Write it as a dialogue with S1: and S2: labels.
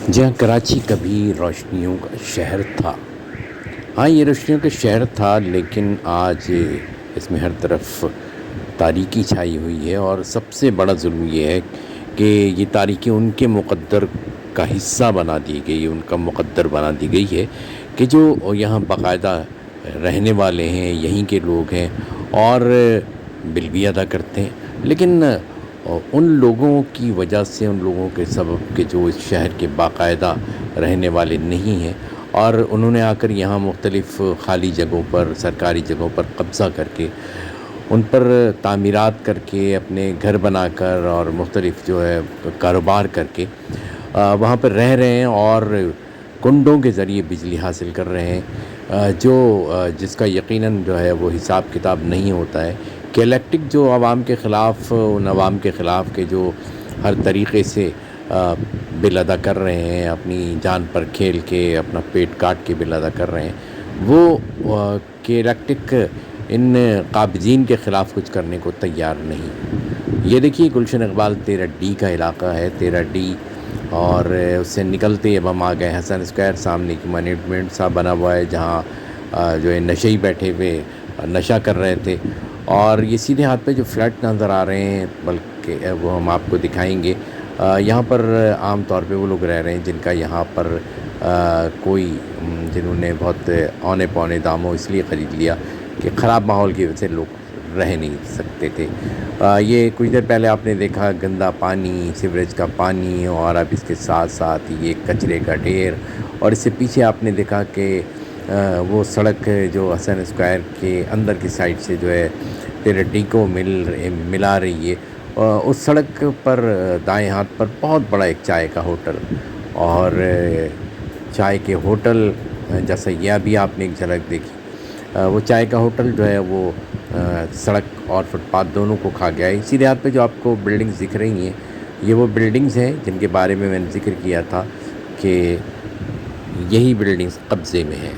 S1: جہاں کراچی کبھی روشنیوں کا شہر تھا۔ ہاں، یہ روشنیوں کا شہر تھا، لیکن آج اس میں ہر طرف تاریکی چھائی ہوئی ہے، اور سب سے بڑا ظلم یہ ہے کہ یہ تاریکی ان کے مقدر کا حصہ بنا دی گئی، ان کا مقدر بنا دی گئی ہے کہ جو یہاں باقاعدہ رہنے والے ہیں، یہیں کے لوگ ہیں اور بل بھی ادا کرتے ہیں، لیکن ان لوگوں کی وجہ سے، ان لوگوں کے سبب کہ جو اس شہر کے باقاعدہ رہنے والے نہیں ہیں، اور انہوں نے آ کر یہاں مختلف خالی جگہوں پر، سرکاری جگہوں پر قبضہ کر کے ان پر تعمیرات کر کے، اپنے گھر بنا کر اور مختلف جو ہے کاروبار کر کے وہاں پر رہ رہے ہیں، اور کنڈوں کے ذریعے بجلی حاصل کر رہے ہیں، جس کا یقیناً جو ہے وہ حساب کتاب نہیں ہوتا ہے کہ الیکٹرک جو عوام کے خلاف، ان عوام کے خلاف کہ جو ہر طریقے سے بل ادا کر رہے ہیں، اپنی جان پر کھیل کے، اپنا پیٹ کاٹ کے بل ادا کر رہے ہیں، وہ کہ الیکٹرک ان قابضین کے خلاف کچھ کرنے کو تیار نہیں۔ یہ دیکھیے گلشن اقبال 13D کا علاقہ ہے، 13D، اور اس سے نکلتے اب ہم آ گئے حسن اسکوائر، سامنے کی مینجمنٹ سا بنا ہوا ہے، جہاں جو ہے نشئی بیٹھے ہوئے نشہ کر رہے تھے، اور یہ سیدھے ہاتھ پہ جو فلیٹ نظر آ رہے ہیں، بلکہ وہ ہم آپ کو دکھائیں گے۔ یہاں پر عام طور پہ وہ لوگ رہ رہے ہیں جن کا یہاں پر جنہوں نے بہت اونے پونے داموں اس لیے خرید لیا کہ خراب ماحول کی وجہ سے لوگ رہ نہیں سکتے تھے۔ یہ کچھ دیر پہلے آپ نے دیکھا گندا پانی، سیوریج کا پانی، اور اب اس کے ساتھ ساتھ یہ کچرے کا ڈھیر، اور اس سے پیچھے آپ نے دیکھا کہ وہ سڑک جو حسن اسکوائر کے اندر کی سائڈ سے جو ہے 13D کو ملا رہی ہے، اس سڑک پر دائیں ہاتھ پر بہت بڑا ایک چائے کا ہوٹل، اور چائے کے ہوٹل جیسا یہ ابھی آپ نے ایک جھلک دیکھی، وہ چائے کا ہوٹل جو ہے وہ سڑک اور فٹ پاتھ دونوں کو کھا گیا ہے۔ سیدھے ہاتھ پہ جو آپ کو بلڈنگز دکھ رہی ہیں، یہ وہ بلڈنگز ہیں جن کے بارے میں نے ذکر کیا تھا کہ یہی بلڈنگز قبضے میں ہیں۔